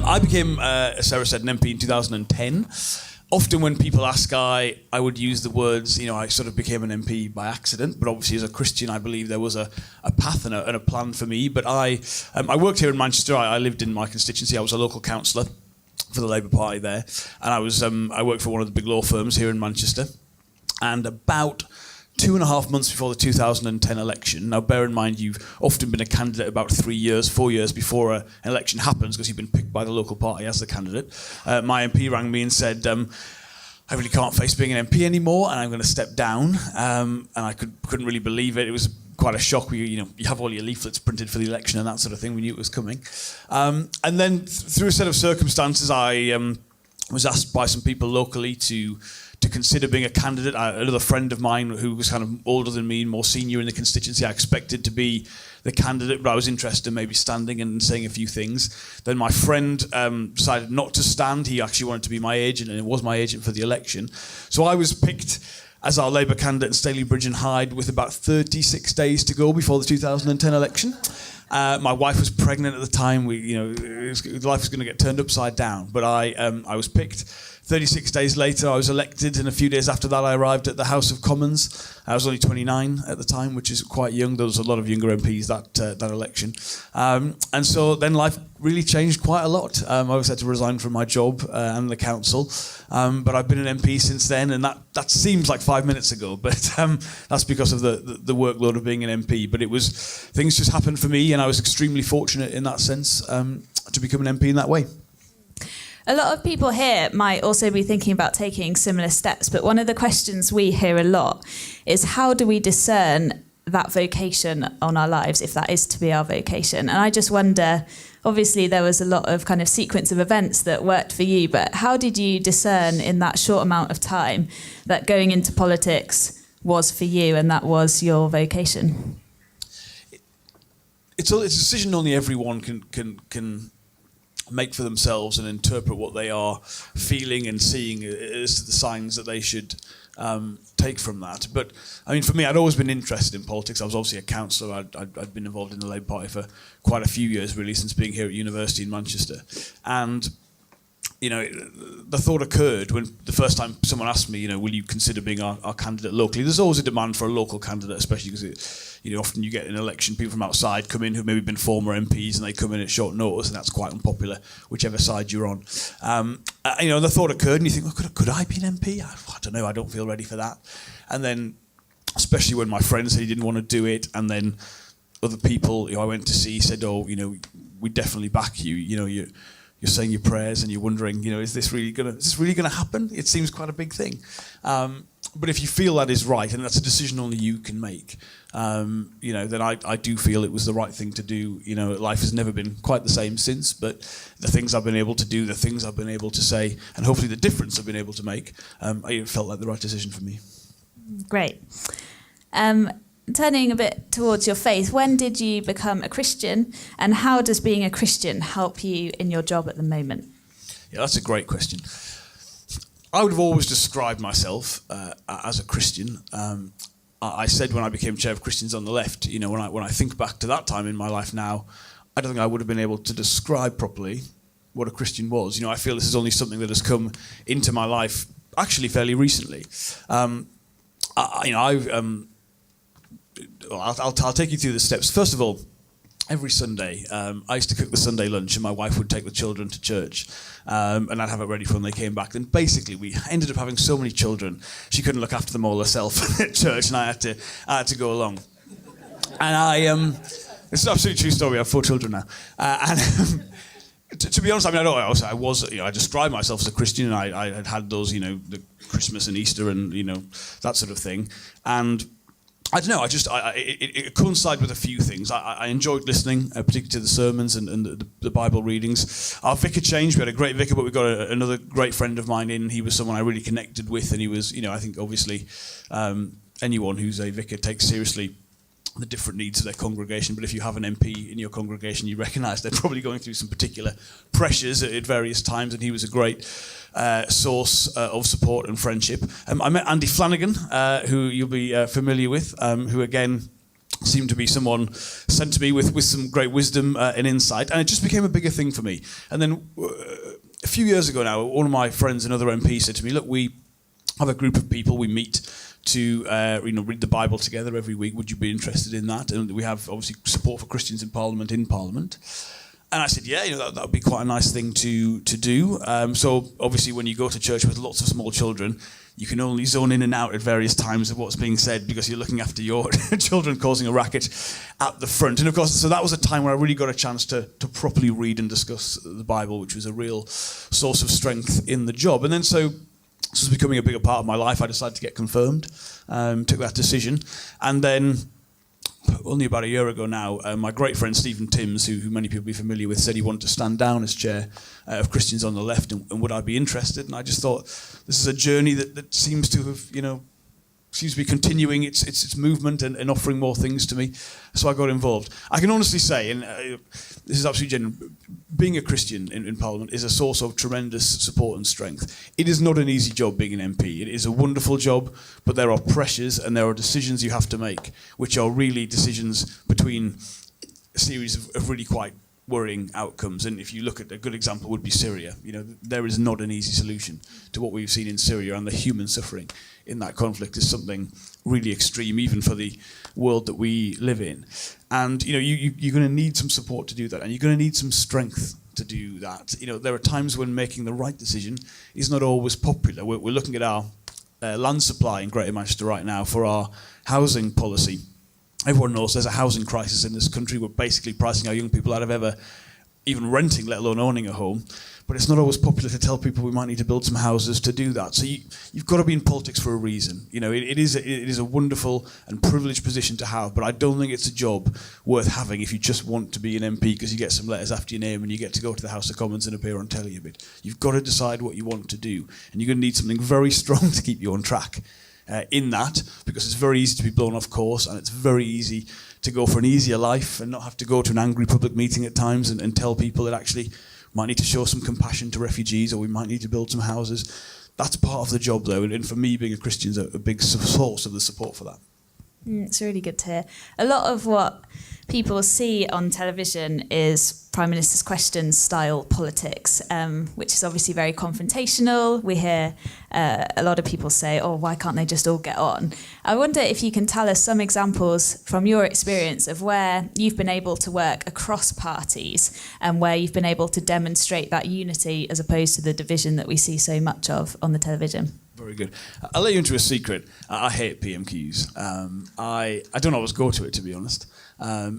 I became, as Sarah said, an MP in 2010. Often when people ask, I would use the words, I sort of became an MP by accident, but obviously as a Christian, I believe there was a path and a plan for me. But I worked here in Manchester. I lived in my constituency. I was a local councillor for the Labour Party there, and I worked for one of the big law firms here in Manchester. And about 2.5 months before the 2010 election, now bear in mind you've often been a candidate about 4 years before an election happens because you've been picked by the local party as the candidate. My MP rang me and said, I really can't face being an MP anymore and I'm going to step down. And I couldn't really believe it. It was quite a shock. You have all your leaflets printed for the election and that sort of thing. We knew it was coming. And then through a set of circumstances, I was asked by some people locally to consider being a candidate. Another friend of mine who was kind of older than me and more senior in the constituency, I expected to be the candidate, but I was interested in maybe standing and saying a few things. Then my friend decided not to stand. He actually wanted to be my agent, and it was my agent for the election. So I was picked as our Labour candidate in Staley-Bridge and Hyde with about 36 days to go before the 2010 election. My wife was pregnant at the time. Life was going to get turned upside down. But I was picked. 36 days later, I was elected, and a few days after that, I arrived at the House of Commons. I was only 29 at the time, which is quite young. There was a lot of younger MPs that election. And so then life really changed quite a lot. I was had to resign from my job and the council. But I've been an MP since then, and that seems like 5 minutes ago, but that's because of the workload of being an MP. But things just happened for me, and I was extremely fortunate in that sense to become an MP in that way. A lot of people here might also be thinking about taking similar steps, but one of the questions we hear a lot is how do we discern that vocation on our lives, if that is to be our vocation? And I just wonder, obviously there was a lot of kind of sequence of events that worked for you, but how did you discern in that short amount of time that going into politics was for you and that was your vocation? It's a decision only everyone can make for themselves and interpret what they are feeling and seeing as to the signs that they should take from that. But I mean, for me, I'd always been interested in politics. I was obviously a councillor. I'd been involved in the Labour Party for quite a few years, really, since being here at university in Manchester. And the thought occurred when the first time someone asked me, will you consider being our candidate locally? There's always a demand for a local candidate, especially because often you get an election, people from outside come in who've maybe been former MPs, and they come in at short notice, and that's quite unpopular, whichever side you're on. The thought occurred, and you think, well, could I be an MP? I don't know, I don't feel ready for that. And then, especially when my friend said he didn't want to do it, and then other people I went to see said, we definitely back you. You're saying your prayers and you're wondering, is this really gonna happen? It seems quite a big thing. But if you feel that is right, and that's a decision only you can make, then I do feel it was the right thing to do. Life has never been quite the same since, but the things I've been able to do, the things I've been able to say, and hopefully the difference I've been able to make, it felt like the right decision for me. Great. Turning a bit towards your faith, when did you become a Christian, and how does being a Christian help you in your job at the moment? Yeah, that's a great question. I would have always described myself as a Christian. I said when I became chair of Christians on the Left, when I think back to that time in my life now, I don't think I would have been able to describe properly what a Christian was. I feel this is only something that has come into my life actually fairly recently. I'll take you through the steps. First of all, every Sunday, I used to cook the Sunday lunch, and my wife would take the children to church, and I'd have it ready for when they came back. Then basically, we ended up having so many children, she couldn't look after them all herself at church, and I had to go along. And it's an absolutely true story. I have 4 children now, to be honest, I described myself as a Christian, and I had those, the Christmas and Easter and that sort of thing, and I don't know, it coincided with a few things. I enjoyed listening, particularly to the sermons and the Bible readings. Our vicar changed. We had a great vicar, but we got another great friend of mine in. He was someone I really connected with, and he was, I think obviously anyone who's a vicar takes seriously the different needs of their congregation. But if you have an MP in your congregation, you recognise they're probably going through some particular pressures at various times, and he was a great source of support and friendship. I met Andy Flanagan, who you'll be familiar with, who again seemed to be someone sent to me with some great wisdom and insight, and it just became a bigger thing for me. And then a few years ago now, one of my friends, another MP, said to me, look, we have a group of people we meet to read the Bible together every week. Would you be interested in that? And we have obviously support for Christians in Parliament. And I said, yeah, that would be quite a nice thing to do. So obviously when you go to church with lots of small children, you can only zone in and out at various times of what's being said because you're looking after your children causing a racket at the front. And of course, so that was a time where I really got a chance to properly read and discuss the Bible, which was a real source of strength in the job. And then so this was becoming a bigger part of my life. I decided to get confirmed, took that decision. And then only about a year ago now, my great friend Stephen Timms, who many people will be familiar with, said he wanted to stand down as chair of Christians on the Left, and would I be interested? And I just thought, this is a journey that seems to have, seems to be continuing its movement and offering more things to me. So I got involved. I can honestly say, and this is absolutely genuine, being a Christian in Parliament is a source of tremendous support and strength. It is not an easy job being an MP. It is a wonderful job, but there are pressures and there are decisions you have to make, which are really decisions between a series of really quite worrying outcomes. And if you look at a good example would be Syria. There is not an easy solution to what we've seen in Syria, and the human suffering in that conflict is something really extreme, even for the world that we live in. And you're going to need some support to do that, and you're going to need some strength to do that. There are times when making the right decision is not always popular. We're looking at our land supply in Greater Manchester right now for our housing policy. Everyone knows there's a housing crisis in this country. We're basically pricing our young people out of ever even renting, let alone owning a home. But it's not always popular to tell people we might need to build some houses to do that. So you've got to be in politics for a reason. It is a wonderful and privileged position to have, but I don't think it's a job worth having if you just want to be an MP because you get some letters after your name and you get to go to the House of Commons and appear on telly a bit. You've got to decide what you want to do, and you're going to need something very strong to keep you on track in that, because it's very easy to be blown off course, and it's very easy to go for an easier life and not have to go to an angry public meeting at times and tell people that actually might need to show some compassion to refugees, or we might need to build some houses. That's part of the job, though, and for me, being a Christian is a big source of the support for that. It's really good to hear. A lot of what people see on television is Prime Minister's Questions style politics, which is obviously very confrontational. We hear a lot of people say, why can't they just all get on? I wonder if you can tell us some examples from your experience of where you've been able to work across parties and where you've been able to demonstrate that unity as opposed to the division that we see so much of on the television. Very good. I'll let you into a secret. I hate PMQs. I don't always go to it, to be honest.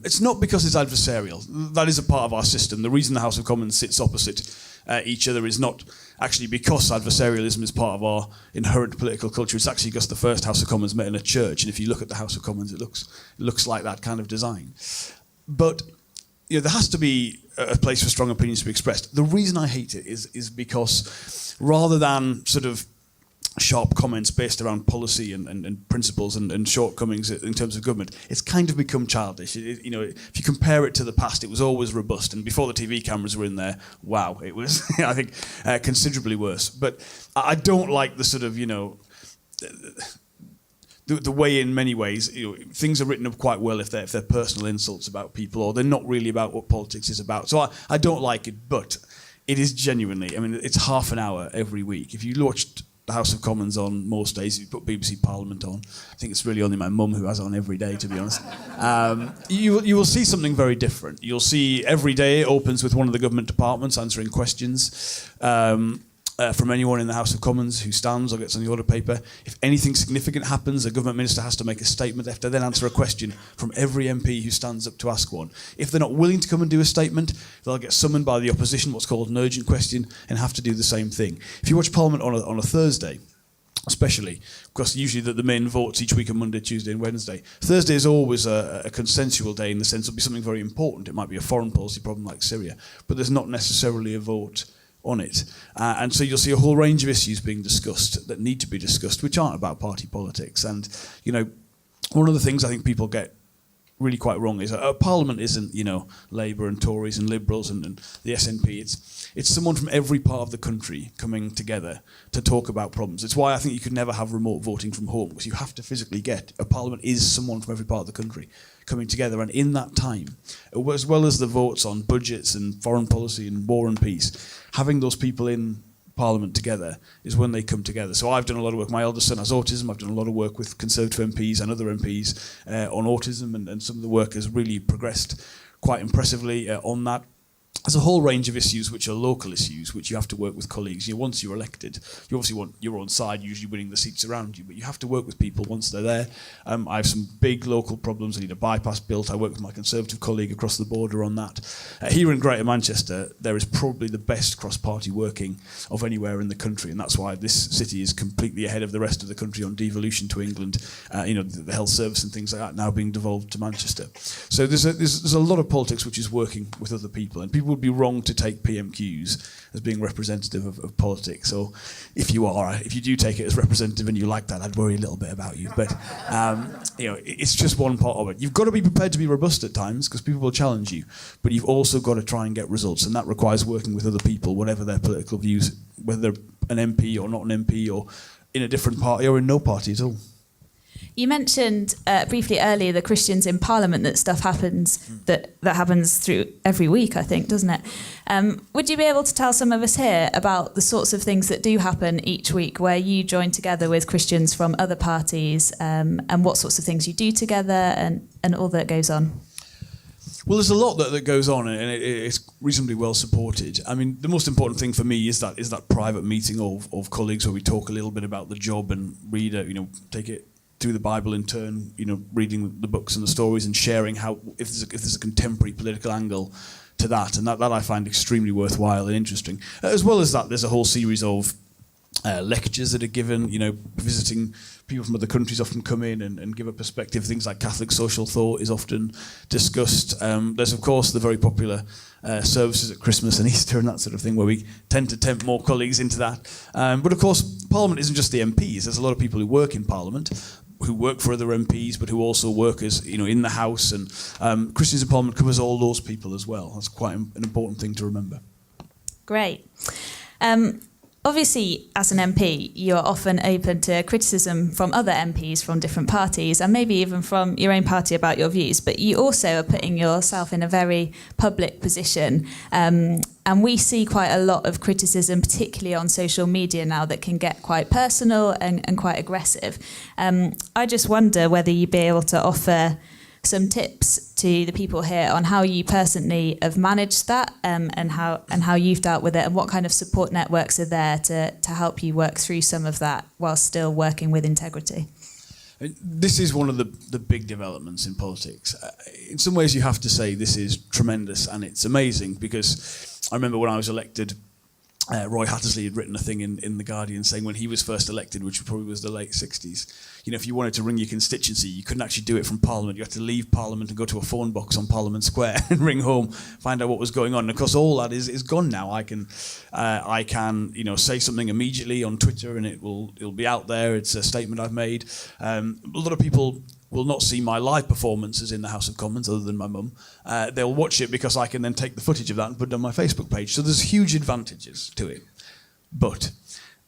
It's not because it's adversarial. That is a part of our system. The reason the House of Commons sits opposite each other is not actually because adversarialism is part of our inherent political culture. It's actually because the first House of Commons met in a church, and if you look at the House of Commons, it looks like that kind of design. But there has to be a place for strong opinions to be expressed. The reason I hate it is because rather than sort of sharp comments based around policy and principles and shortcomings in terms of government, it's kind of become childish. If you compare it to the past, it was always robust, and before the TV cameras were in there, wow, it was, I think, considerably worse. But I don't like the sort of, the way in many ways, things are written up quite well if they're personal insults about people, or they're not really about what politics is about. So I don't like it, but it is genuinely, it's half an hour every week. If you watched the House of Commons on most days, you put BBC Parliament on. I think it's really only my mum who has it on every day, to be honest. You will see something very different. You'll see every day it opens with one of the government departments answering questions from anyone in the House of Commons who stands or gets on the order paper. If anything significant happens, a government minister has to make a statement. They have to then answer a question from every MP who stands up to ask one. If they're not willing to come and do a statement, they'll get summoned by the opposition, what's called an urgent question, and have to do the same thing. If you watch Parliament on a Thursday, especially, because usually the main votes each week are Monday, Tuesday and Wednesday. Thursday is always a consensual day in the sense it'll be something very important. It might be a foreign policy problem like Syria, but there's not necessarily a vote on it. And so you'll see a whole range of issues being discussed that need to be discussed, which aren't about party politics. And, one of the things I think people get really quite wrong is Parliament isn't, Labour and Tories and Liberals and the SNP. It's someone from every part of the country coming together to talk about problems. It's why I think you could never have remote voting from home, because you have to physically get a Parliament is someone from every part of the country coming together, and in that time, as well as the votes on budgets and foreign policy and war and peace, having those people in Parliament together is when they come together. So I've done a lot of work. My eldest son has autism. I've done a lot of work with Conservative MPs and other MPs on autism, and some of the work has really progressed quite impressively on that. There's a whole range of issues which are local issues, which you have to work with colleagues. Once you're elected, you obviously want your own side, usually winning the seats around you, but you have to work with people once they're there. I have some big local problems. I need a bypass built. I work with my Conservative colleague across the border on that. Here in Greater Manchester, there is probably the best cross-party working of anywhere in the country, and that's why this city is completely ahead of the rest of the country on devolution to England. The health service and things like that now being devolved to Manchester. So there's a lot of politics which is working with other people, and people would be wrong to take PMQs as being representative of politics. So if you do take it as representative and you like that, I'd worry a little bit about you. But it's just one part of it. You've got to be prepared to be robust at times, because people will challenge you, but you've also got to try and get results, and that requires working with other people, whatever their political views, whether they're an MP or not an MP, or in a different party or in no party at all. You mentioned briefly earlier the Christians in Parliament, that stuff happens that happens through every week, I think, doesn't it? Would you be able to tell some of us here about the sorts of things that do happen each week where you join together with Christians from other parties, and what sorts of things you do together and all that goes on? Well, there's a lot that goes on, and it's reasonably well supported. I mean, the most important thing for me is that private meeting of colleagues where we talk a little bit about the job and read, take it through the Bible in turn, reading the books and the stories and sharing how if there's a contemporary political angle to that, and that I find extremely worthwhile and interesting. As well as that, there's a whole series of lectures that are given, visiting people from other countries often come in and give a perspective. Things like Catholic social thought is often discussed. There's, of course, the very popular services at Christmas and Easter and that sort of thing, where we tend to tempt more colleagues into that. But, of course, Parliament isn't just the MPs. There's a lot of people who work in Parliament, who work for other MPs, but who also work as, in the House. And Christians in Parliament covers all those people as well. That's quite an important thing to remember. Great. Obviously, as an MP, you're often open to criticism from other MPs from different parties, and maybe even from your own party about your views, but you also are putting yourself in a very public position. And we see quite a lot of criticism, particularly on social media now, that can get quite personal and quite aggressive. I just wonder whether you'd be able to offer some tips to the people here on how you personally have managed that, and how you've dealt with it, and what kind of support networks are there to help you work through some of that while still working with integrity. This is one of the big developments in politics. In some ways you have to say this is tremendous and it's amazing, because I remember when I was elected, Roy Hattersley had written a thing in The Guardian saying when he was first elected, which probably was the late 60s, if you wanted to ring your constituency, you couldn't actually do it from Parliament. You had to leave Parliament and go to a phone box on Parliament Square and ring home, find out what was going on. And of course, all that is gone now. I can say something immediately on Twitter and it'll be out there. It's a statement I've made. A lot of people will not see my live performances in the House of Commons, other than my mum. They'll watch it because I can then take the footage of that and put it on my Facebook page. So there's huge advantages to it. But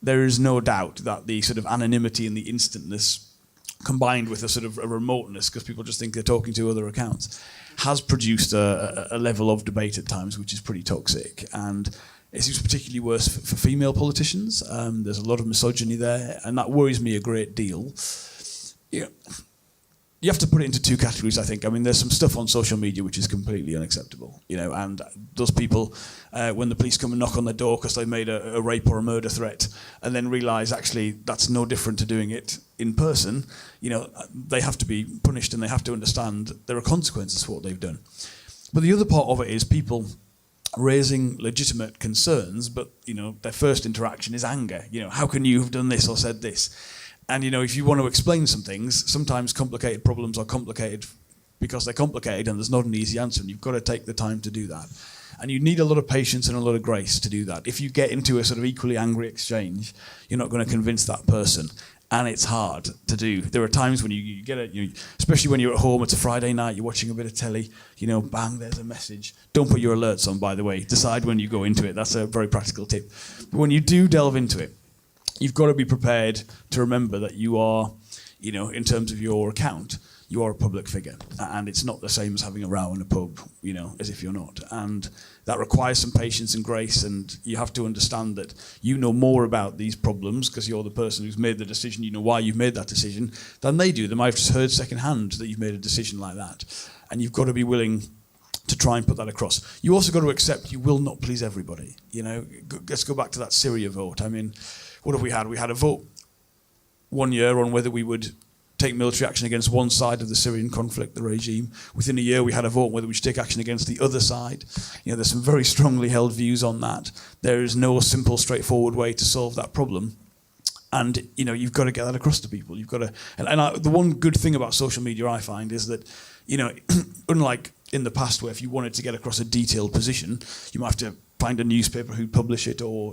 there is no doubt that the sort of anonymity and the instantness, combined with a sort of a remoteness, because people just think they're talking to other accounts, has produced a level of debate at times which is pretty toxic. And it seems particularly worse for female politicians. There's a lot of misogyny there, and that worries me a great deal. You have to put it into two categories, I think. I mean, there's some stuff on social media which is completely unacceptable, and those people, when the police come and knock on their door because they've made a rape or a murder threat, and then realise actually that's no different to doing it in person, they have to be punished and they have to understand there are consequences for what they've done. But the other part of it is people raising legitimate concerns, but, their first interaction is anger. How can you have done this or said this? And, if you want to explain some things, sometimes complicated problems are complicated because they're complicated and there's not an easy answer, and you've got to take the time to do that. And you need a lot of patience and a lot of grace to do that. If you get into a sort of equally angry exchange, you're not going to convince that person. And it's hard to do. There are times when you get it, especially when you're at home, it's a Friday night, you're watching a bit of telly, bang, there's a message. Don't put your alerts on, by the way. Decide when you go into it. That's a very practical tip. But when you do delve into it, you've got to be prepared to remember that you are, in terms of your account, you are a public figure, and it's not the same as having a row in a pub, as if you're not. And that requires some patience and grace, and you have to understand that you know more about these problems because you're the person who's made the decision, you know why you've made that decision, than they do. They might have just heard secondhand that you've made a decision like that. And you've got to be willing to try and put that across. You also got to accept you will not please everybody. Let's go back to that Syria vote. I mean, what have we had? We had a vote one year on whether we would take military action against one side of the Syrian conflict, the regime. Within a year, we had a vote on whether we should take action against the other side. There's some very strongly held views on that. There is no simple, straightforward way to solve that problem. And, you've got to get that across to people. You've got to, the one good thing about social media, I find, is that, unlike in the past where if you wanted to get across a detailed position, you might have to find a newspaper who'd publish it or,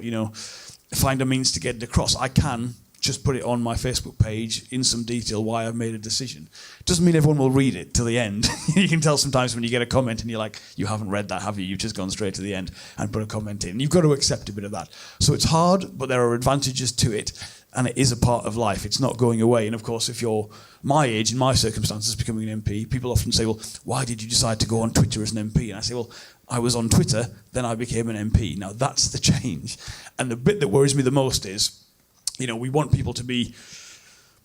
find a means to get it across. I can just put it on my Facebook page in some detail why I've made a decision. Doesn't mean everyone will read it till the end. You can tell sometimes when you get a comment and you're like, you haven't read that, have you? You've just gone straight to the end and put a comment in. You've got to accept a bit of that. So it's hard, but there are advantages to it, and it is a part of life. It's not going away. And of course, if you're my age, in my circumstances, becoming an MP, people often say, well, why did you decide to go on Twitter as an MP? And I say, well, I was on Twitter, then I became an MP. Now, that's the change. And the bit that worries me the most is, we want people to be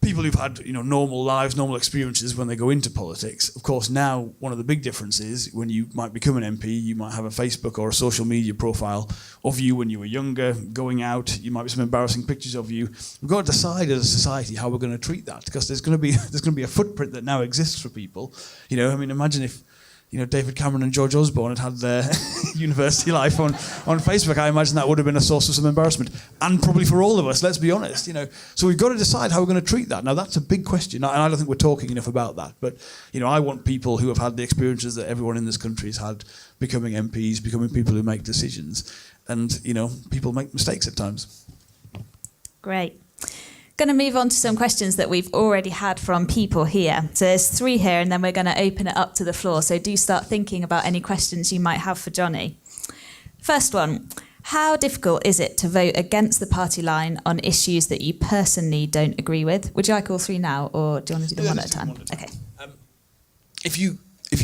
people who've had, normal lives, normal experiences when they go into politics. Of course, now one of the big differences when you might become an MP, you might have a Facebook or a social media profile of you when you were younger, going out. You might be some embarrassing pictures of you. We've got to decide as a society how we're going to treat that, because there's going to be a footprint that now exists for people. Imagine if David Cameron and George Osborne had their university life on Facebook. I imagine that would have been a source of some embarrassment, and probably for all of us, let's be honest. So we've got to decide how we're going to treat that. Now, that's a big question, and I don't think we're talking enough about that. But, I want people who have had the experiences that everyone in this country has had, becoming MPs, becoming people who make decisions. And, people make mistakes at times. Great. Going to move on to some questions that we've already had from people here. So there's 3 here, and then we're going to open it up to the floor. So do start thinking about any questions you might have for Johnny. First one, how difficult is it to vote against the party line on issues that you personally don't agree with? Would you like all 3 now, or do you want to do them one at a time? Okay. If you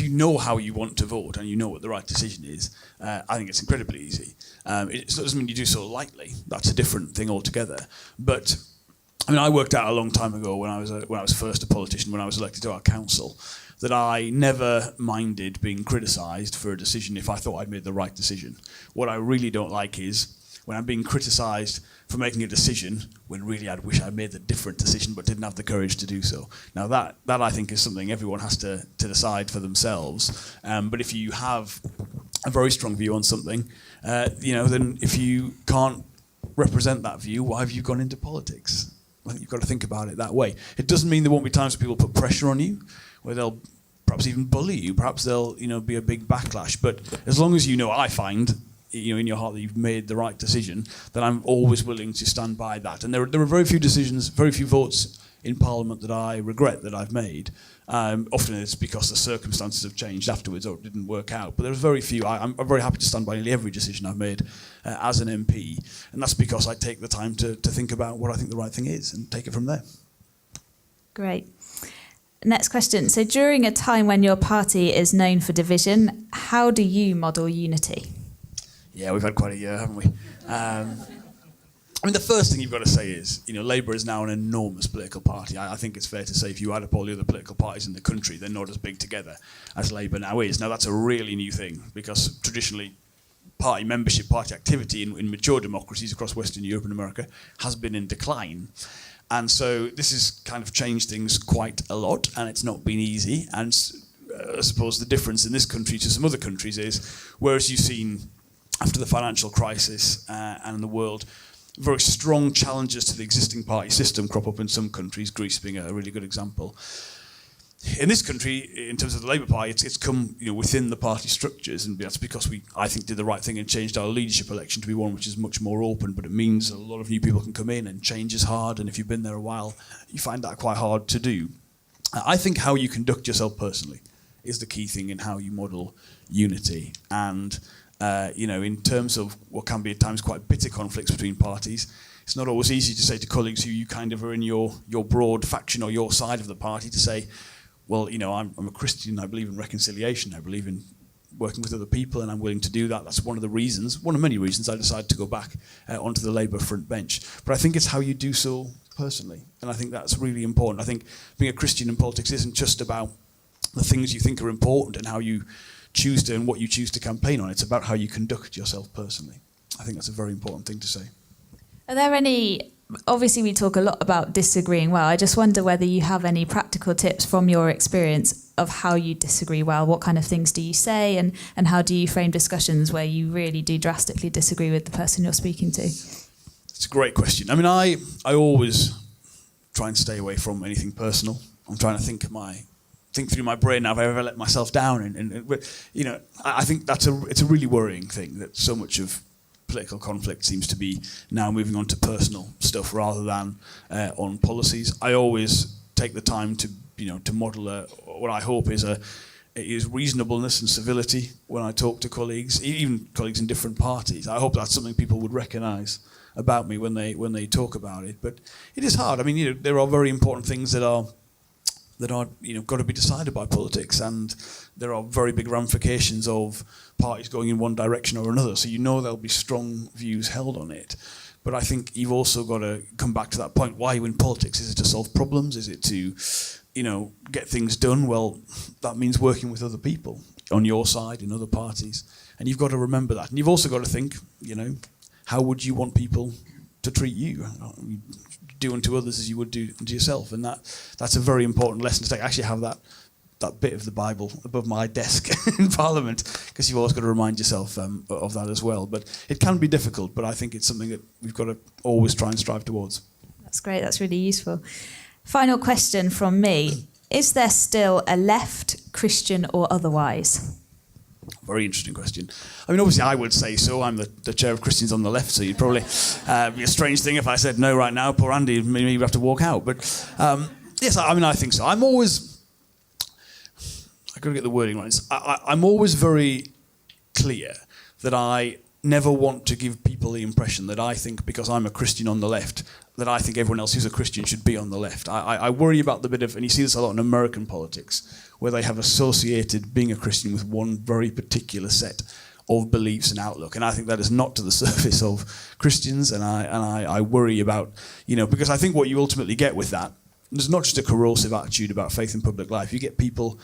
know how you want to vote and you know what the right decision is, I think it's incredibly easy. It doesn't mean you do so lightly. That's a different thing altogether. But I worked out a long time ago when I was first a politician, when I was elected to our council, that I never minded being criticised for a decision if I thought I'd made the right decision. What I really don't like is when I'm being criticised for making a decision when really I'd wish I'd made a different decision but didn't have the courage to do so. Now that I think is something everyone has to decide for themselves. But if you have a very strong view on something, then if you can't represent that view, why have you gone into politics? I think you've got to think about it that way. It doesn't mean there won't be times where people put pressure on you, where they'll perhaps even bully you. Perhaps there'll be a big backlash. But as long as I find in your heart that you've made the right decision, then I'm always willing to stand by that. And there are very few decisions, very few votes in Parliament that I regret that I've made. Often it's because the circumstances have changed afterwards or it didn't work out. But there's very few. I'm very happy to stand by nearly every decision I've made as an MP. And that's because I take the time to think about what I think the right thing is and take it from there. Great. Next question. So during a time when your party is known for division, how do you model unity? Yeah, we've had quite a year, haven't we? The first thing you've got to say is, Labour is now an enormous political party. I think it's fair to say if you add up all the other political parties in the country, they're not as big together as Labour now is. Now, that's a really new thing because traditionally party membership, party activity in mature democracies across Western Europe and America has been in decline. And so this has kind of changed things quite a lot, and it's not been easy. And I suppose the difference in this country to some other countries is, whereas you've seen after the financial crisis and in the world, very strong challenges to the existing party system crop up in some countries, Greece being a really good example. in this country, in terms of the Labour Party, it's come within the party structures, and that's because we, I think, did the right thing and changed our leadership election to be one which is much more open. But it means a lot of new people can come in, and change is hard. And if you've been there a while, you find that quite hard to do. I think how you conduct yourself personally is the key thing in how you model unity. And in terms of what can be at times quite bitter conflicts between parties, it's not always easy to say to colleagues who you kind of are in your broad faction or your side of the party to say, well, I'm a Christian, I believe in reconciliation, I believe in working with other people, and I'm willing to do that. That's one of many reasons I decided to go back onto the Labour front bench. But I think it's how you do so personally, and I think that's really important. I think being a Christian in politics isn't just about the things you think are important and how you choose to and what you choose to campaign on. It's about how you conduct yourself personally. I think that's a very important thing to say. Are there any, obviously we talk a lot about disagreeing well. I just wonder whether you have any practical tips from your experience of how you disagree well. What kind of things do you say, and how do you frame discussions where you really do drastically disagree with the person you're speaking to? It's a great question. I mean, I always try and stay away from anything personal. I'm trying to think through my brain now if I ever let myself down. And I think it's a really worrying thing that so much of political conflict seems to be now moving on to personal stuff rather than on policies. I always take the time to model what I hope is reasonableness and civility when I talk to colleagues, even colleagues in different parties. I hope that's something people would recognise about me when they talk about it. But it is hard. I mean, there are very important things that are got to be decided by politics, and there are very big ramifications of parties going in one direction or another. So there'll be strong views held on it. But I think you've also got to come back to that point. Why are you in politics? Is it to solve problems? Is it to, get things done? Well, that means working with other people on your side, in other parties. And you've got to remember that. And you've also got to think, how would you want people to treat you? Do unto others as you would do unto yourself. And that's a very important lesson to take. I actually have that bit of the Bible above my desk in Parliament, because you've always got to remind yourself of that as well. But it can be difficult, but I think it's something that we've got to always try and strive towards. That's great. That's really useful. Final question from me. Is there still a left, Christian or otherwise? Very interesting question. I mean, obviously I would say so. I'm the chair of Christians on the left, so you'd probably be a strange thing if I said no right now. Poor Andy, maybe you'd have to walk out. But yes, I think so. I've got to get the wording right. I'm always very clear that I never want to give people the impression that I think, because I'm a Christian on the left, that I think everyone else who's a Christian should be on the left. I worry about the bit of, and you see this a lot in American politics, where they have associated being a Christian with one very particular set of beliefs and outlook. And I think that is not to the surface of Christians, and I worry about, because I think what you ultimately get with that, there's not just a corrosive attitude about faith in public life. You get people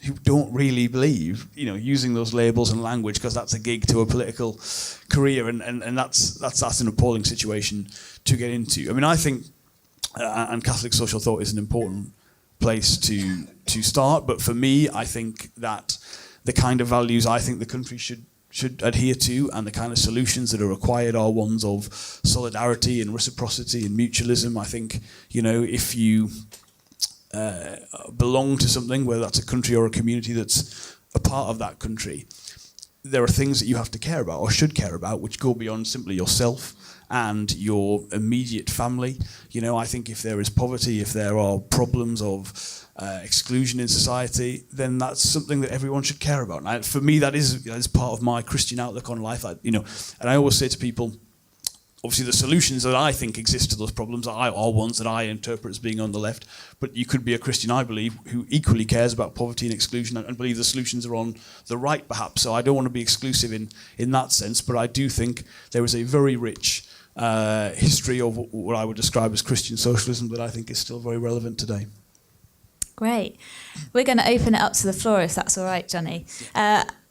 who don't really believe, using those labels and language because that's a gig to a political career, and that's an appalling situation to get into. I mean, I think, and Catholic social thought is an important place to start, but for me, I think that the kind of values I think the country should adhere to, and the kind of solutions that are required, are ones of solidarity and reciprocity and mutualism. I think, if you belong to something, whether that's a country or a community that's a part of that country, there are things that you have to care about or should care about which go beyond simply yourself and your immediate family. I think if there is poverty, if there are problems of exclusion in society, then that's something that everyone should care about. And for me, that is part of my Christian outlook on life. And I always say to people, obviously the solutions that I think exist to those problems are ones that I interpret as being on the left, but you could be a Christian, I believe, who equally cares about poverty and exclusion and believe the solutions are on the right, perhaps. So I don't want to be exclusive in that sense, but I do think there is a very rich history of what I would describe as Christian socialism that I think is still very relevant today. Great. We're going to open it up to the floor, if that's all right, Johnny.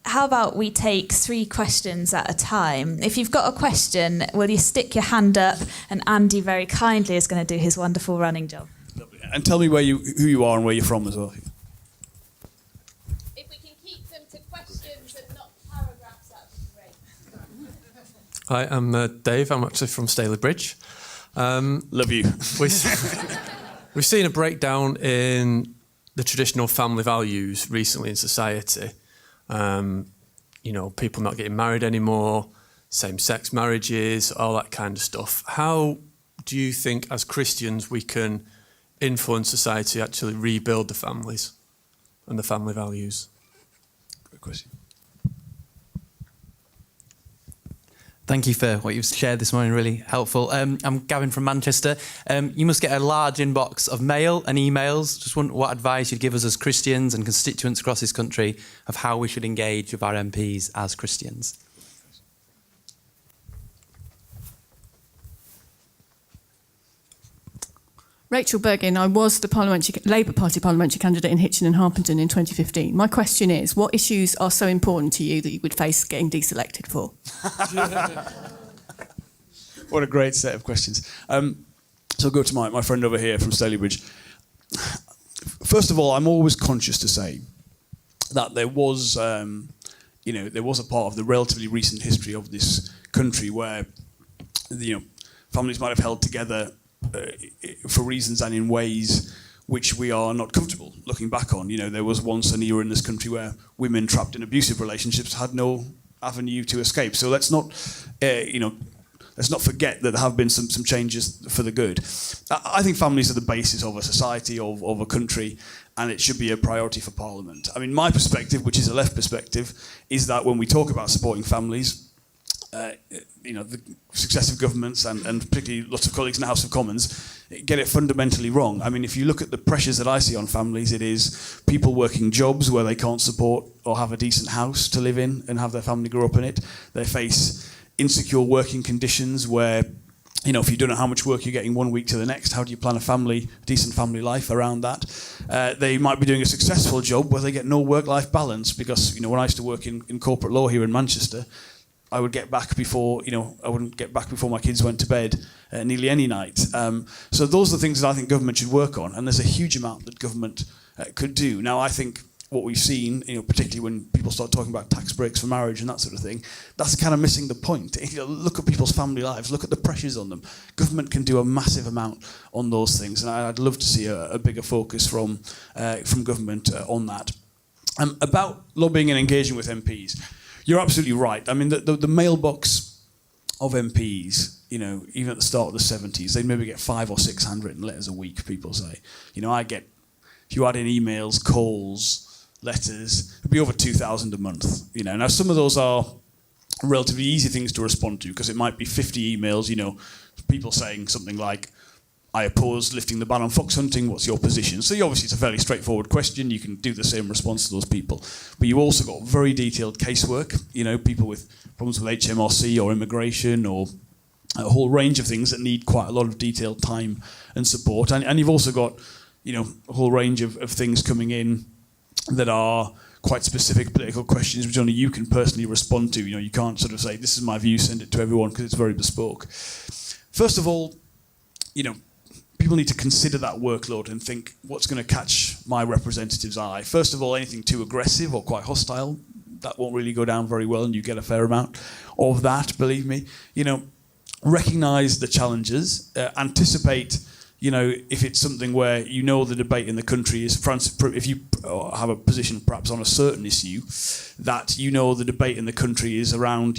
How about we take 3 questions at a time? If you've got a question, will you stick your hand up, and Andy very kindly is going to do his wonderful running job. Lovely. And tell me who you are and where you're from as well. If we can keep them to questions and not paragraphs, that would be great. Hi, I'm Dave. I'm actually from Staley Bridge. Love you. We've seen a breakdown in the traditional family values recently in society. People not getting married anymore, same-sex marriages, all that kind of stuff. How do you think, as Christians, we can influence society to actually rebuild the families and the family values? Good question. Thank you for what you've shared this morning, really helpful. I'm Gavin from Manchester. You must get a large inbox of mail and emails. Just wonder what advice you'd give us as Christians and constituents across this country of how we should engage with our MPs as Christians. Rachel Bergin, I was the Labour Party parliamentary candidate in Hitchin and Harpenden in 2015. My question is, what issues are so important to you that you would face getting deselected for? What a great set of questions. So I'll go to my friend over here from Stalybridge. First of all, I'm always conscious to say that there was a part of the relatively recent history of this country where, families might have held together for reasons and in ways which we are not comfortable looking back on. There was once an era in this country where women trapped in abusive relationships had no avenue to escape. So let's not forget that there have been some changes for the good. I think families are the basis of a society, of a country, and it should be a priority for Parliament. I mean, my perspective, which is a left perspective, is that when we talk about supporting families, the successive governments and particularly lots of colleagues in the House of Commons get it fundamentally wrong. I mean, if you look at the pressures that I see on families, it is people working jobs where they can't support or have a decent house to live in and have their family grow up in it. They face insecure working conditions where, if you don't know how much work you're getting one week to the next, how do you plan a decent family life around that? They might be doing a successful job where they get no work-life balance because, when I used to work in corporate law here in Manchester, I would get back before, I wouldn't get back before my kids went to bed nearly any night. So those are the things that I think government should work on, and there's a huge amount that government could do. Now, I think what we've seen, particularly when people start talking about tax breaks for marriage and that sort of thing, that's kind of missing the point. Look at people's family lives, look at the pressures on them. Government can do a massive amount on those things, and I'd love to see a bigger focus from government on that. About lobbying and engaging with MPs. You're absolutely right. I mean, the mailbox of MPs, even at the start of the 70s, they'd maybe get 500 or 600 handwritten letters a week, people say. I get, if you add in emails, calls, letters, it'd be over 2,000 a month. Now some of those are relatively easy things to respond to because it might be 50 emails, people saying something like, I oppose lifting the ban on fox hunting, what's your position? So obviously it's a fairly straightforward question, you can do the same response to those people. But you also got very detailed casework, people with problems with HMRC or immigration or a whole range of things that need quite a lot of detailed time and support. And you've also got, a whole range of things coming in that are quite specific political questions which only you can personally respond to. You can't sort of say, this is my view, send it to everyone because it's very bespoke. First of all, people need to consider that workload and think, what's going to catch my representative's eye? First of all, anything too aggressive or quite hostile, that won't really go down very well, and you get a fair amount of that, believe me. Recognise the challenges, anticipate, if it's something where the debate in the country is, for instance, if you have a position perhaps on a certain issue, that the debate in the country is around,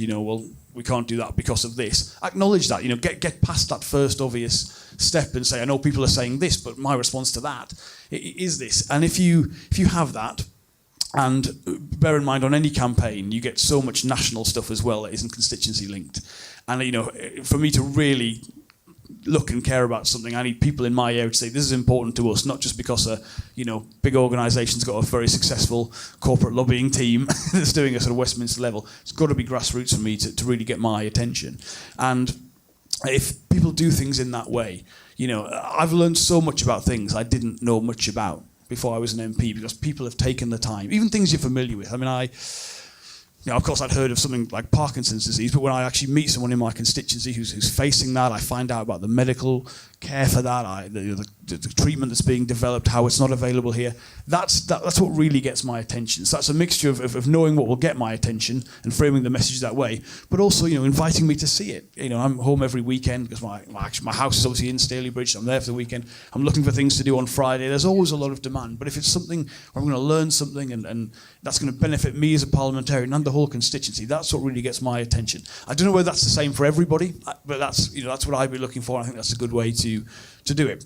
we can't do that because of this. Acknowledge that, get past that first obvious step and say, I know people are saying this, but my response to that is this. And if you have that, and bear in mind on any campaign, you get so much national stuff as well that isn't constituency linked. And, for me to really look and care about something, I need people in my area to say this is important to us, not just because a big organisation's got a very successful corporate lobbying team that's doing a sort of Westminster level. It's got to be grassroots for me to really get my attention. And if people do things in that way, I've learned so much about things I didn't know much about before I was an MP because people have taken the time, even things you're familiar with. I mean, of course, I'd heard of something like Parkinson's disease, but when I actually meet someone in my constituency who's facing that, I find out about the medical care for that, the the treatment that's being developed, how it's not available here. That's what really gets my attention. So that's a mixture of knowing what will get my attention and framing the message that way, but also, inviting me to see it. I'm home every weekend because my house is obviously in Stalybridge, so I'm there for the weekend. I'm looking for things to do on Friday. There's always a lot of demand, but if it's something where I'm going to learn something and that's going to benefit me as a parliamentarian and the whole constituency, that's what really gets my attention. I don't know whether that's the same for everybody, but that's what I'd be looking for. I think that's a good way to do it.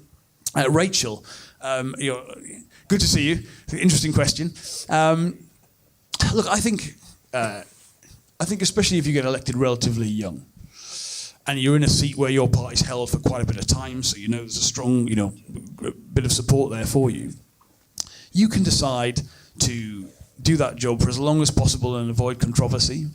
Rachel, good to see you. Interesting question. Look, I think especially if you get elected relatively young, and you're in a seat where your party's held for quite a bit of time, so there's a strong, bit of support there for you. You can decide to do that job for as long as possible and avoid controversy,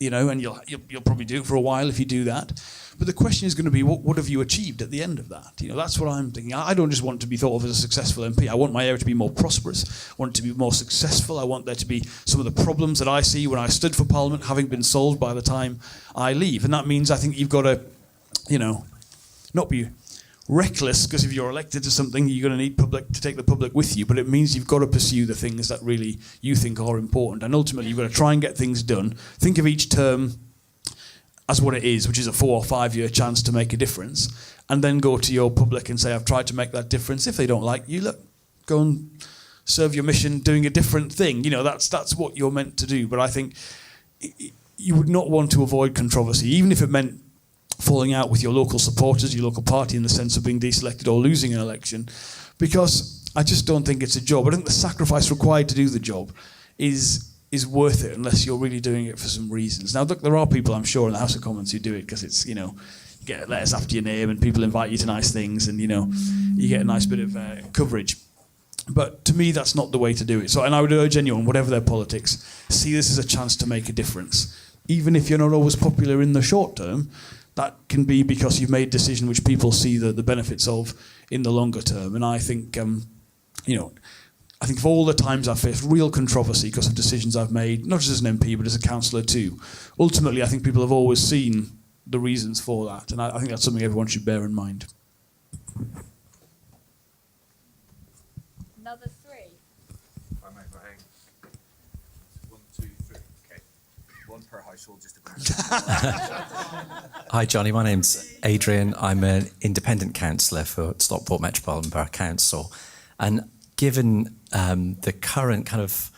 and you'll probably do it for a while if you do that. But the question is going to be, what have you achieved at the end of that? That's what I'm thinking. I don't just want to be thought of as a successful MP. I want my area to be more prosperous. I want it to be more successful. I want there to be some of the problems that I see when I stood for Parliament having been solved by the time I leave. And that means I think you've got to, not be reckless, because if you're elected to something, you're going to need to take the public with you. But it means you've got to pursue the things that really you think are important. And ultimately, you've got to try and get things done. Think of each term as what it is, which is a 4 or 5 year chance to make a difference, and then go to your public and say, I've tried to make that difference. If they don't like you, look, go and serve your mission doing a different thing. That's what you're meant to do. But I think you would not want to avoid controversy, even if it meant falling out with your local supporters, your local party, in the sense of being deselected or losing an election, because I just don't think it's a job. I think the sacrifice required to do the job is worth it unless you're really doing it for some reasons. Now, look, there are people, I'm sure, in the House of Commons who do it because it's, you get letters after your name and people invite you to nice things and, you get a nice bit of coverage. But to me, that's not the way to do it. So, and I would urge anyone, whatever their politics, see this as a chance to make a difference. Even if you're not always popular in the short term, that can be because you've made a decision which people see the benefits of in the longer term. And I think, I think of all the times I've faced real controversy because of decisions I've made, not just as an MP, but as a councillor too, ultimately I think people have always seen the reasons for that. And I think that's something everyone should bear in mind. Another 3. If I may, Brian. 1, 2, 3. Okay. 1 per household, just Hi, Johnny. My name's Adrian. I'm an independent councillor for Stockport Metropolitan Borough Council. And given the current kind of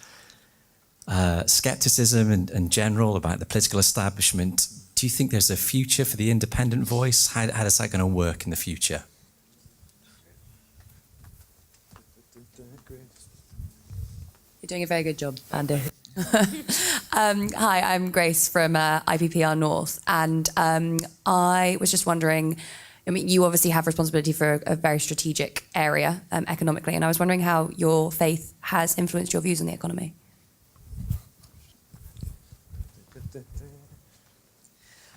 scepticism and general about the political establishment, do you think there's a future for the independent voice? How is that going to work in the future? You're doing a very good job, Andy. Hi, I'm Grace from IPPR North, and I was just wondering, you obviously have responsibility for a very strategic area economically, and I was wondering how your faith has influenced your views on the economy.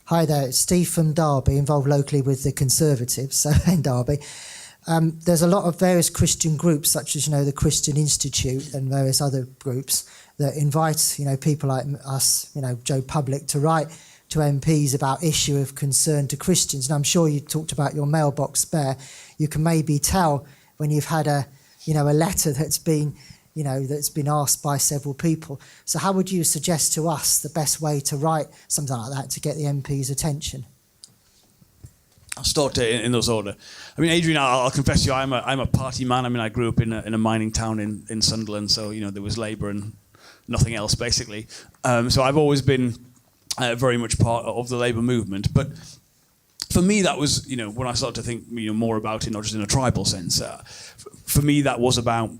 Hi there, it's Steve from Derby, involved locally with the Conservatives, so in Derby. There's a lot of various Christian groups, such as, the Christian Institute and various other groups that invite, people like us, Joe Public, to write to MPs about issue of concern to Christians. And I'm sure you talked about your mailbox there. You can maybe tell when you've had a letter that's been, that's been asked by several people. So how would you suggest to us the best way to write something like that to get the MP's attention? I'll start in those order. Adrian, I'll confess to you, I'm a party man. I grew up in a mining town in Sunderland, so there was Labour and nothing else basically. So I've always been very much part of the Labour movement. But for me, that was when I started to think more about it, not just in a tribal sense. For me, that was about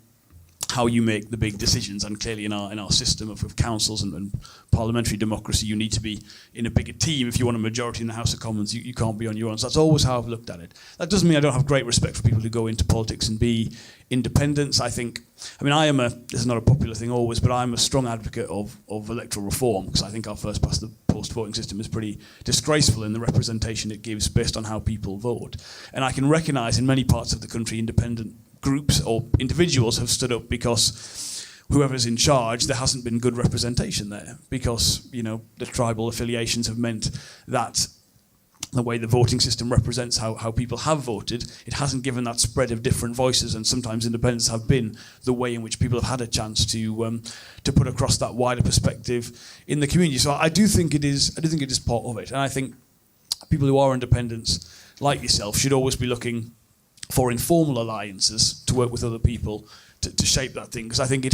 how you make the big decisions, and clearly in our system of councils and parliamentary democracy, you need to be in a bigger team. If you want a majority in the House of Commons, you can't be on your own. So that's always how I've looked at it. That doesn't mean I don't have great respect for people who go into politics and be independents. I this is not a popular thing always, but I'm a strong advocate of electoral reform, because I think our first past the post voting system is pretty disgraceful in the representation it gives based on how people vote. And I can recognise in many parts of the country independent groups or individuals have stood up because whoever's in charge, there hasn't been good representation there, because the tribal affiliations have meant that the way the voting system represents how people have voted, it hasn't given that spread of different voices, and sometimes independents have been the way in which people have had a chance to put across that wider perspective in the community. So I do think it is part of it, and I think people who are independents like yourself should always be looking for informal alliances to work with other people to shape that thing, because I think it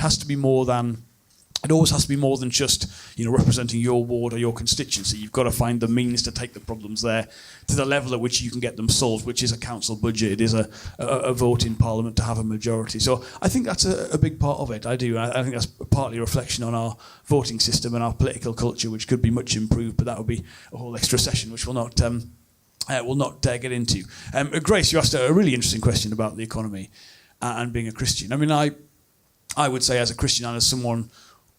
always has to be more than just, you know, representing your ward or your constituency. You've got to find the means to take the problems there to the level at which you can get them solved, which is a council budget, it is a vote in Parliament to have a majority. So I think that's a big part of it. I do. I think that's partly a reflection on our voting system and our political culture, which could be much improved, but that would be a whole extra session, which we'll not get into. Grace, you asked a really interesting question about the economy and being a Christian. I mean, I would say as a Christian and as someone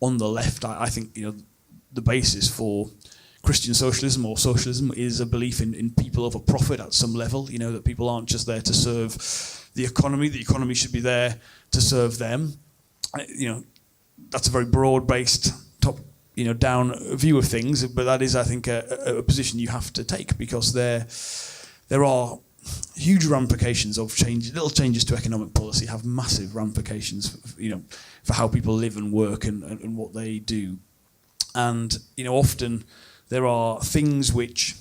on the left, I think, you know, the basis for Christian socialism or socialism is a belief in people over profit at some level, you know, that people aren't just there to serve the economy should be there to serve them. You know, that's a very broad-based, top, you know, down view of things, but that is, I think, a position you have to take, because there are huge ramifications of change. Little changes to economic policy have massive ramifications, you know, for how people live and work and what they do. And, you know, often there are things which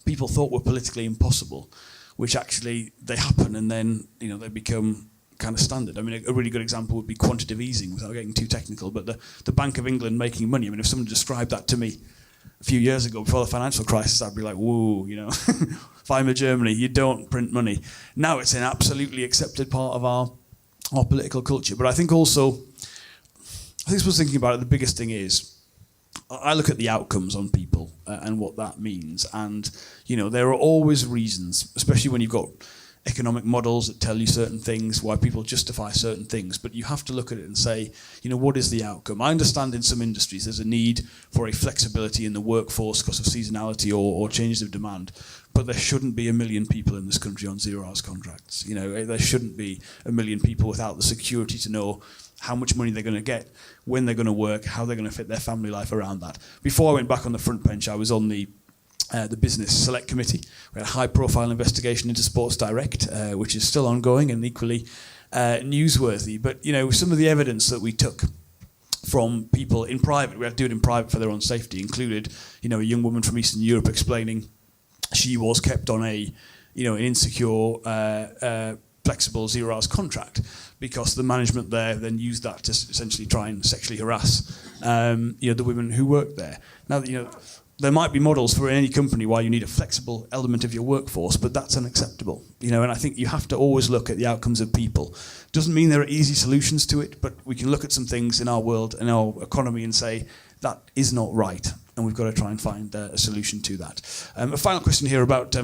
people thought were politically impossible, which actually they happen, and then, you know, they become kind of standard. I mean, a really good example would be quantitative easing, without getting too technical, but the Bank of England making money. I mean, if someone described that to me a few years ago, before the financial crisis, I'd be like, whoa, you know, if I'm in Germany, you don't print money. Now it's an absolutely accepted part of our political culture. But I think also, I think I was thinking about it, the biggest thing is, I look at the outcomes on people and what that means. And, you know, there are always reasons, especially when you've got economic models that tell you certain things, why people justify certain things, but you have to look at it and say, you know, what is the outcome? I understand in some industries there's a need for a flexibility in the workforce because of seasonality or changes of demand, but there shouldn't be 1 million people in this country on 0 hours contracts. You know, there shouldn't be 1 million people without the security to know how much money they're going to get, when they're going to work, how they're going to fit their family life around that. Before I went back on the front bench, I was on the Business Select Committee. We had a high-profile investigation into Sports Direct, which is still ongoing and equally newsworthy. But, you know, some of the evidence that we took from people in private, we had to do it in private for their own safety, included, you know, a young woman from Eastern Europe explaining she was kept on an insecure, flexible 0 hours contract because the management there then used that to essentially try and sexually harass, you know, the women who worked there. Now, you know, there might be models for any company why you need a flexible element of your workforce, but that's unacceptable. You know, and I think you have to always look at the outcomes of people. Doesn't mean there are easy solutions to it, but we can look at some things in our world and our economy and say that is not right, and we've got to try and find a solution to that. A final question here about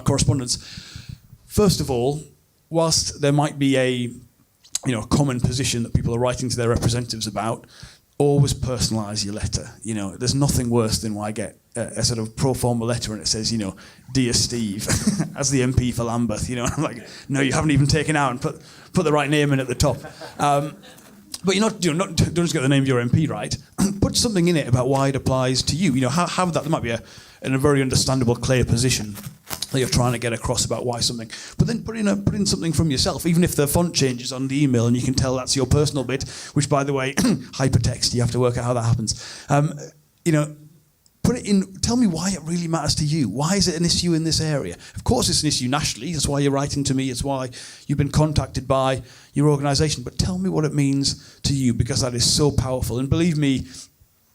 correspondence. First of all, whilst there might be a common position that people are writing to their representatives about, always personalise your letter. You know, there's nothing worse than when I get a sort of pro forma letter and it says, you know, "Dear Steve," as the MP for Lambeth. You know, I'm like, no, you haven't even taken out and put the right name in at the top. But don't just get the name of your MP right. Put something in it about why it applies to you. You know, how that there might be in a very understandable, clear position that you're trying to get across about why something. But then put in something from yourself, even if the font changes on the email and you can tell that's your personal bit, which, by the way, hypertext, you have to work out how that happens. You know, put it in, tell me why it really matters to you. Why is it an issue in this area? Of course it's an issue nationally, that's why you're writing to me, it's why you've been contacted by your organisation, but tell me what it means to you, because that is so powerful. And believe me,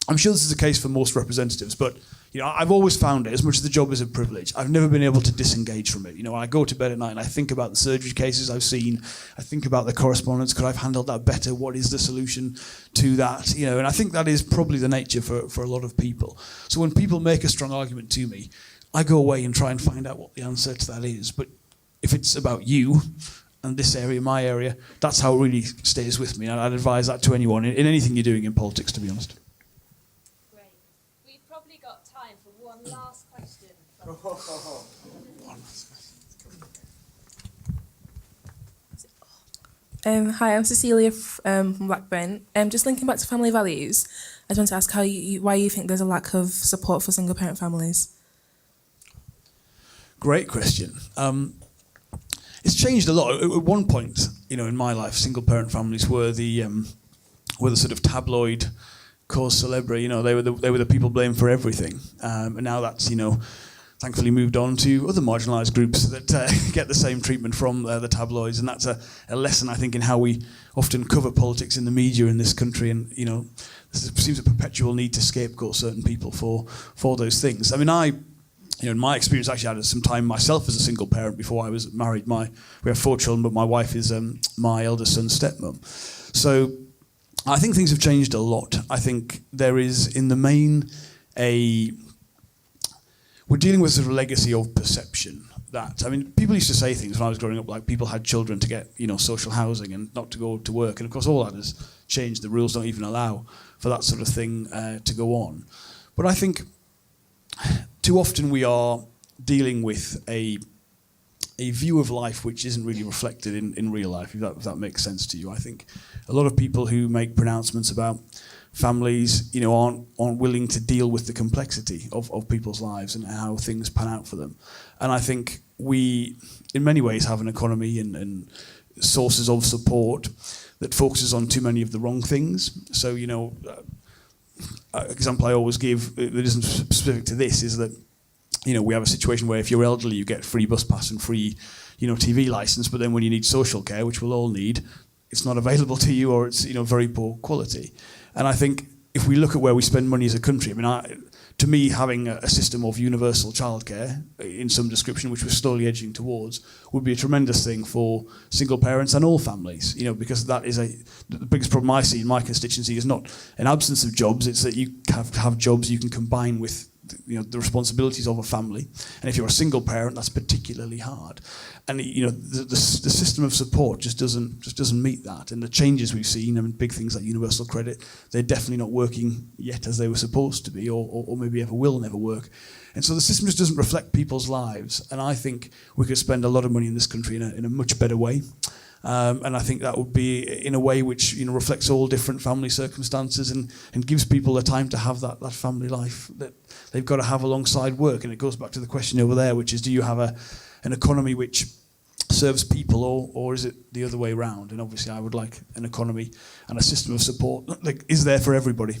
I'm sure this is the case for most representatives, but you know, I've always found it, as much as the job is a privilege, I've never been able to disengage from it. You know, I go to bed at night and I think about the surgery cases I've seen, I think about the correspondence, could I have handled that better, what is the solution to that, you know, and I think that is probably the nature for a lot of people. So when people make a strong argument to me, I go away and try and find out what the answer to that is. But if it's about you, and this area, my area, that's how it really stays with me. And I'd advise that to anyone in anything you're doing in politics, to be honest. Last question. Hi, I'm Cecilia from Blackburn. Just linking back to family values, I just want to ask why you think there's a lack of support for single-parent families. Great question. It's changed a lot. At one point, in my life, single-parent families were the sort of tabloid cause célèbre. They were the people blamed for everything. And now that's thankfully moved on to other marginalised groups that get the same treatment from the tabloids, and that's a lesson, I think, in how we often cover politics in the media in this country. And there seems a perpetual need to scapegoat certain people for those things. I mean, in my experience, actually, I had some time myself as a single parent before I was married. We have 4 children, but my wife is my eldest son's stepmom. So I think things have changed a lot. I think there is, in the main, we're dealing with a sort of legacy of perception. People used to say things when I was growing up, like people had children to get, social housing and not to go to work. And of course, all that has changed. The rules don't even allow for that sort of thing to go on. But I think too often we are dealing with a view of life which isn't really reflected in real life, if that makes sense to you. I think a lot of people who make pronouncements about families, aren't willing to deal with the complexity of people's lives and how things pan out for them. And I think we, in many ways, have an economy and sources of support that focuses on too many of the wrong things. So, example I always give that isn't specific to this is that, we have a situation where if you're elderly, you get free bus pass and free, TV license, but then when you need social care, which we'll all need, it's not available to you, or it's, very poor quality. And I think if we look at where we spend money as a country, to me, having a system of universal childcare in some description, which we're slowly edging towards, would be a tremendous thing for single parents and all families, because that is the biggest problem I see in my constituency is not an absence of jobs, it's that you have jobs you can combine with the responsibilities of a family. And if you're a single parent, that's particularly hard. And the system of support just doesn't meet that. And the changes we've seen, big things like universal credit, they're definitely not working yet as they were supposed to be, or maybe ever will never work. And so the system just doesn't reflect people's lives. And I think we could spend a lot of money in this country in a much better way. And I think that would be in a way which reflects all different family circumstances and gives people the time to have that family life that they've got to have alongside work. And it goes back to the question over there, which is, do you have an economy which serves people, or is it the other way around? And obviously I would like an economy and a system of support that is there for everybody.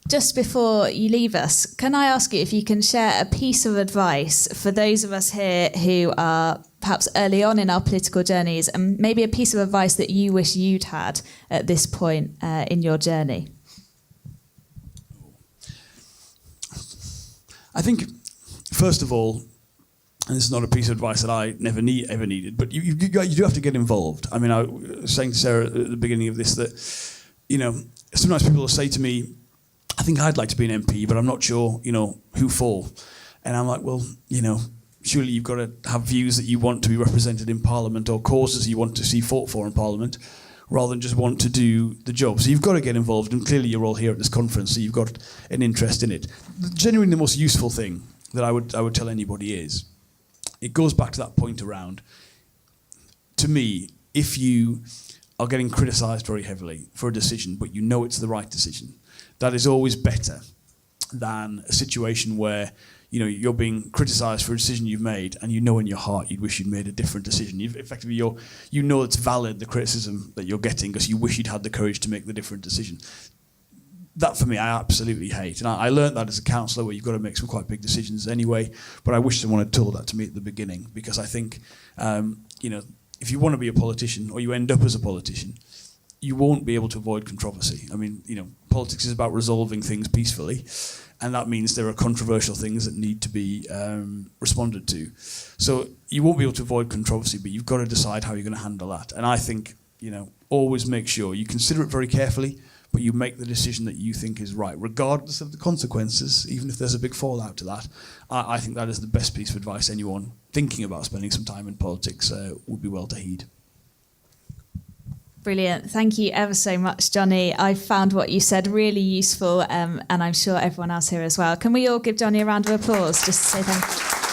Just before you leave us, can I ask you if you can share a piece of advice for those of us here who are perhaps early on in our political journeys, and maybe a piece of advice that you wish you'd had at this point in your journey? I think, first of all, and this is not a piece of advice that I ever needed, but you do have to get involved. I was saying to Sarah at the beginning of this that, sometimes people will say to me, I think I'd like to be an MP, but I'm not sure, who for. And I'm like, well, surely you've got to have views that you want to be represented in Parliament, or causes you want to see fought for in Parliament, rather than just want to do the job. So you've got to get involved, and clearly you're all here at this conference, so you've got an interest in it. Genuinely the most useful thing that I would tell anybody is, it goes back to that point around, to me, if you are getting criticised very heavily for a decision, but you know it's the right decision, that is always better than a situation where you're being criticised for a decision you've made, and in your heart you'd wish you'd made a different decision. Effectively, it's valid, the criticism that you're getting, because you wish you'd had the courage to make the different decision. That, for me, I absolutely hate. And I learned that as a counsellor, where you've got to make some quite big decisions anyway, but I wish someone had told that to me at the beginning, because I think, if you want to be a politician, or you end up as a politician, you won't be able to avoid controversy. Politics is about resolving things peacefully, and that means there are controversial things that need to be responded to. So you won't be able to avoid controversy, but you've got to decide how you're going to handle that. And I think, always make sure you consider it very carefully, but you make the decision that you think is right, regardless of the consequences, even if there's a big fallout to that. I think that is the best piece of advice anyone thinking about spending some time in politics would be well to heed. Brilliant. Thank you ever so much, Johnny. I found what you said really useful, and I'm sure everyone else here as well. Can we all give Johnny a round of applause just to say thank you?